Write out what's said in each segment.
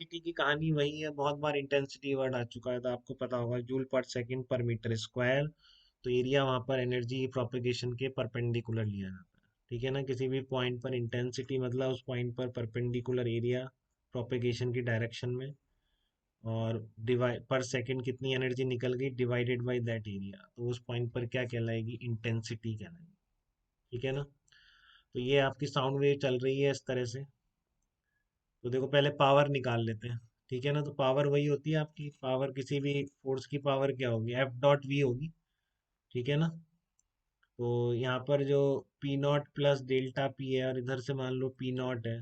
Intensity की कहानी वही है, बहुत बार इंटेंसिटी वर्ड आ चुका है तो आपको पता होगा, joule per second per metre square. तो एरिया वहाँ पर एनर्जी प्रोपेगेशन के परपेंडिकुलर लिया जाता है। ठीक है ना, किसी भी पॉइंट पर इंटेंसिटी मतलब उस पॉइंट पर परपेंडिकुलर एरिया प्रोपेगेशन की डायरेक्शन में, और डिवाइड पर सेकंड कितनी एनर्जी निकल गई डिवाइडेड बाय दैट एरिया, तो उस पॉइंट पर क्या कहलाएगी, इंटेंसिटी कहलाएगी। ठीक है ना। तो ये आपकी साउंड वेव चल रही है इस तरह से। तो देखो पहले पावर निकाल लेते हैं। ठीक है ना, तो पावर वही होती है आपकी, पावर किसी भी फोर्स की पावर क्या होगी, एफ डॉट वी होगी। ठीक है ना। तो यहाँ पर जो P not plus delta P है और इधर से मान लो पी नॉट है,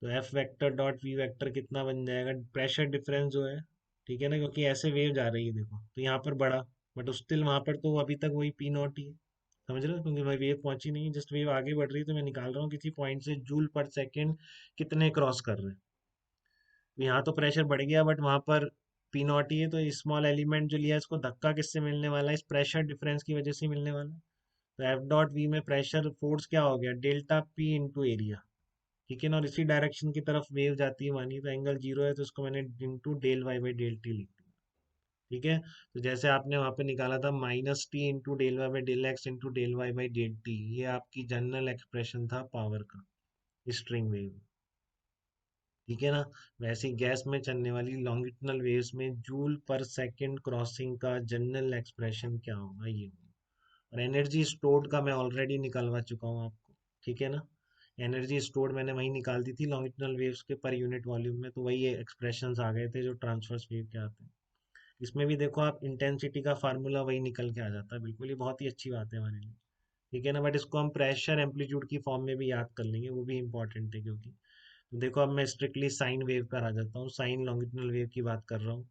तो F vector dot V vector कितना बन जाएगा, प्रेशर डिफरेंस जो है। ठीक है ना, क्योंकि ऐसे वेव जा रही है देखो, तो यहाँ पर बड़ा, बट स्टिल वहां पर तो अभी तक वही पी नॉट ही है। समझ रहे हो, क्योंकि भाई वेव पहुंची नहीं, जस्ट वेव आगे बढ़ रही है, तो मैं निकाल रहा हूँ किसी पॉइंट से जूल पर सेकंड कितने क्रॉस कर रहे हैं। तो यहाँ तो प्रेशर बढ़ गया, बट वहां पर पी नॉट ही है, तो स्मॉल एलिमेंट जो लिया है इसको धक्का किससे मिलने वाला है, इस प्रेशर डिफरेंस की वजह से मिलने वाला है। तो एफ डॉट वी में प्रेशर फोर्स क्या हो गया, डेल्टा पी इंटू एरिया। ठीक है ना, और इसी डायरेक्शन की तरफ वेव जाती है मानिए, तो एंगल जीरो है, तो इसको मैंने into del Y by del T लिख दिया। ठीक है। तो जैसे आपने वहां पे निकाला था minus T into del Y by del X into del Y by del T, ये आपकी जनरल एक्सप्रेशन था पावर का, स्ट्रिंग वेव। ठीक है ना। वैसे ही गैस में चलने वाली लॉन्गिट्यूडनल वेव्स में जूल पर सेकंड क्रॉसिंग का जनरल एक्सप्रेशन क्या होगा, ये होगा। और एनर्जी स्टोर्ड का मैं ऑलरेडी निकलवा चुका हूँ आपको। ठीक है ना। एनर्जी स्टोर्ड मैंने वही निकाल दी थी लॉन्गिट्यूडनल वेव्स के पर यूनिट वॉल्यूम में, तो वही एक्सप्रेशंस आ गए थे जो ट्रांसवर्स वेव के आते हैं। इसमें भी देखो आप, इंटेंसिटी का फार्मूला वही निकल के आ जाता है बिल्कुल, ये बहुत ही अच्छी बात है हमारे लिए। ठीक है ना, बट इसको हम प्रेशर एम्पलीट्यूड की फॉर्म में भी याद कर लेंगे, वो भी इंपॉर्टेंट है क्योंकि, तो देखो अब मैं स्ट्रिक्टली साइन वेव पर आ जाता हूँ, साइन लॉन्गिट्यूडनल वेव की बात कर रहा हूँ।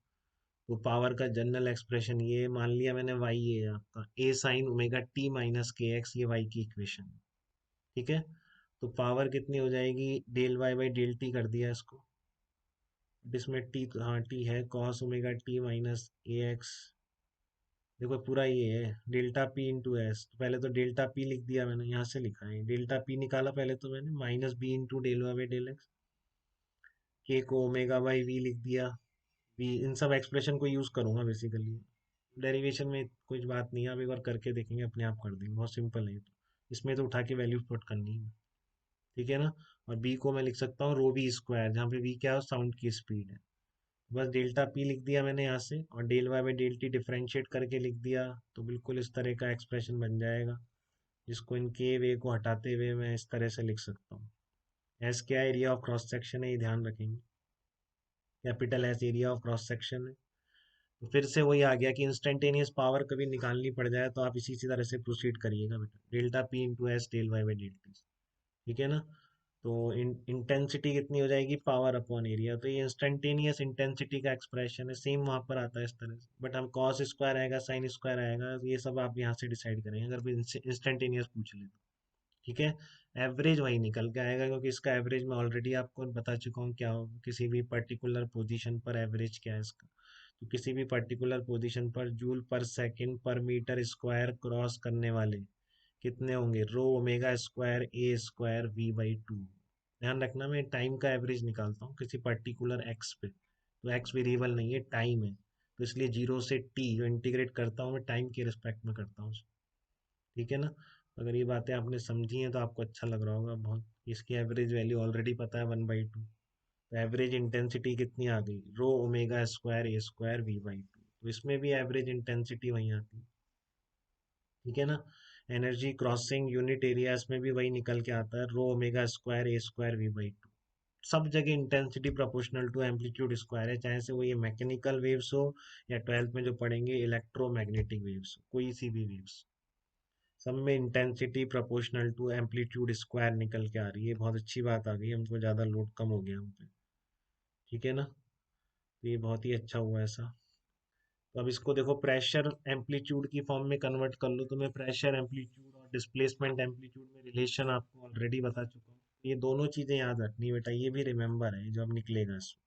तो पावर का जनरल एक्सप्रेशन ये मान लिया मैंने, वाई है आपका A sine omega T minus K X, ये वाई की इक्वेशन है। ठीक है। तो पावर कितनी हो जाएगी, del Y by del T कर दिया इसको, इसमें टी, हाँ टी है, cos omega T minus A X. देखो पूरा ये है डेल्टा पी इंटू एस, तो पहले तो डेल्टा पी लिख दिया मैंने, यहाँ से लिखा है डेल्टा पी निकाला पहले तो मैंने, minus B into del Y by del X, K को ओमेगा बाई वी लिख दिया। वी इन सब एक्सप्रेशन को यूज करूंगा बेसिकली, डेरिवेशन में कुछ बात नहीं है, आप एक बार करके देखेंगे अपने आप कर देंगे, बहुत सिंपल है ये तो। इसमें तो उठा के वैल्यू पुट करनी है। ठीक है ना। और बी को मैं लिख सकता हूँ रो वी स्क्वायर, जहाँ पे वी क्या है, साउंड की स्पीड है। बस डेल्टा पी लिख दिया मैंने यहाँ से, और del Y by del T differentiate करके लिख दिया, तो बिल्कुल इस तरह का एक्सप्रेशन बन जाएगा, जिसको इन के वे को हटाते हुए मैं इस तरह से लिख सकता हूँ। एस क्या एरिया ऑफ क्रॉस सेक्शन है, ये ध्यान रखेंगे, capital S area of cross section है। तो फिर से वही आ गया कि इंस्टेंटेनियस पावर कभी निकालनी पड़ जाए तो आप इसी तरह से प्रोसीड करिएगा बेटा, delta P into S del Y by del T. ठीक है ना। तो इंटेंसिटी कितनी हो जाएगी, पावर अपॉन एरिया, तो ये इंस्टेंटेनियस इंटेंसिटी का एक्सप्रेशन है, सेम वहां पर आता है इस तरह से, बट हम कॉस स्क्वायर आएगा साइन स्क्वायर आएगा, तो ये सब आप यहाँ से डिसाइड करेंगे अगर इंस्टेंटेनियस पूछ ले तो। ठीक है। एवरेज वही निकल के आएगा, क्योंकि इसका एवरेज मैं ऑलरेडी आपको बता चुका हूँ क्या होगा, किसी भी पर्टिकुलर पोजीशन पर एवरेज क्या है इसका। तो किसी भी पर्टिकुलर पोजीशन पर joule per second per metre square cross करने वाले कितने होंगे, rho omega square A square V by two. ध्यान रखना, मैं टाइम का एवरेज निकालता हूँ किसी पर्टिकुलर एक्स पे, तो एक्स वेरिएबल नहीं है, टाइम है, तो इसलिए जीरो से टी जो इंटीग्रेट करता हूँ मैं टाइम के रिस्पेक्ट में करता हूँ। ठीक है ना। अगर ये बातें आपने समझी हैं तो आपको अच्छा लग रहा होगा बहुत। इसकी एवरेज वैल्यू ऑलरेडी पता है 1/2, तो एवरेज इंटेंसिटी कितनी आ गई, rho omega square A square V by two, तो इसमें भी एवरेज इंटेंसिटी वही आती है। ठीक है ना। एनर्जी क्रॉसिंग यूनिट एरिया, इसमें भी वही निकल के आता है, rho omega square A square V by two. सब जगह intensity proportional to amplitude square है, चाहे से वो ये मैकेनिकल वेव्स हो या ट्वेल्थ में जो पढ़ेंगे इलेक्ट्रोमैग्नेटिक वेव्स, कोई सी भी वेव्स, सब में intensity proportional to amplitude square निकल के आ रही है। बहुत अच्छी बात आ गई, हमको ज़्यादा लोड कम हो गया हम पे। ठीक है ना। तो ये बहुत ही अच्छा हुआ ऐसा। तो अब इसको देखो प्रेशर एम्पलीट्यूड की फॉर्म में कन्वर्ट कर लो, तो मैं प्रेशर एम्पलीट्यूड और डिस्प्लेसमेंट एम्पलीट्यूड में रिलेशन आपको ऑलरेडी बता चुका हूँ। ये दोनों चीज़ें याद रखनी है बेटा, ये भी रिमेंबर है जो अब निकलेगा इसमें।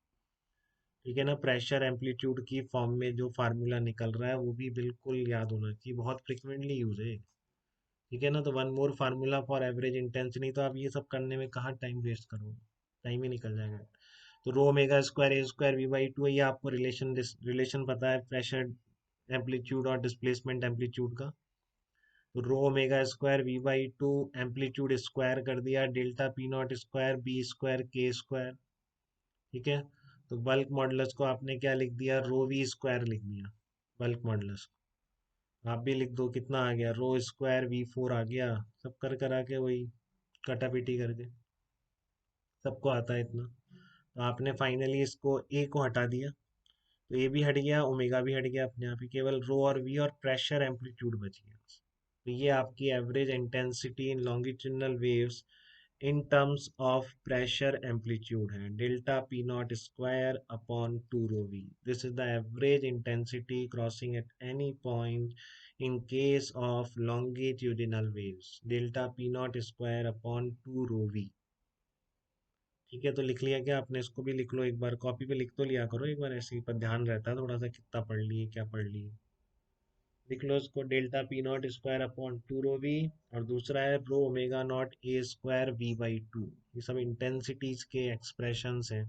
ठीक है ना। प्रेशर एम्पलीट्यूड की फॉर्म में जो फार्मूला निकल रहा है वो भी बिल्कुल याद होना चाहिए, बहुत फ्रिक्वेंटली यूज है। ठीक है ना। तो one more formula for average intense, नहीं तो आप ये सब करने में कहाँ टाइम वेस्ट करोगे, टाइम ही निकल जाएगा। तो rho omega square A square V by two, ये आपको रिलेशन पता है प्रेशर एम्पलीट्यूड और डिस्प्लेसमेंट एम्पलीट्यूड का। तो rho omega square V by two amplitude square कर दिया delta P naught square B square K square. ठीक है। तो बल्क मॉडुलस को आपने क्या लिख दिया, रो वी स्क्वायर लिख दिया बल्क मॉडुलस। आप भी लिख दो, कितना आ गया, रो स्क्वायर वी फोर आ गया। सब कर करा के वही कटा पिटी करके सबको आता है इतना। तो आपने फाइनली इसको ए को हटा दिया, तो ए भी हट गया, ओमेगा भी हट गया अपने आप ही, केवल रो और वी और प्रेशर एम्पलीट्यूड बच गया। तो ये आपकी average intensity in longitudinal waves in terms of pressure amplitude है, delta P naught square upon two rho V. This is the average intensity crossing at any point in case of longitudinal waves, delta P naught square upon two rho V. ठीक है, तो लिख लिया क्या आपने, इसको भी लिख लो एक बार, कॉपी पे लिख तो लिया करो एक बार, ऐसे ही पर ध्यान रहता है थोड़ा सा कितना पढ़ लिए क्या पढ़ लिए। लिख लो इसको, delta P naught square upon two rho V, और दूसरा है rho omega naught A square V by two. ये सब इंटेंसिटीज के एक्सप्रेशंस हैं।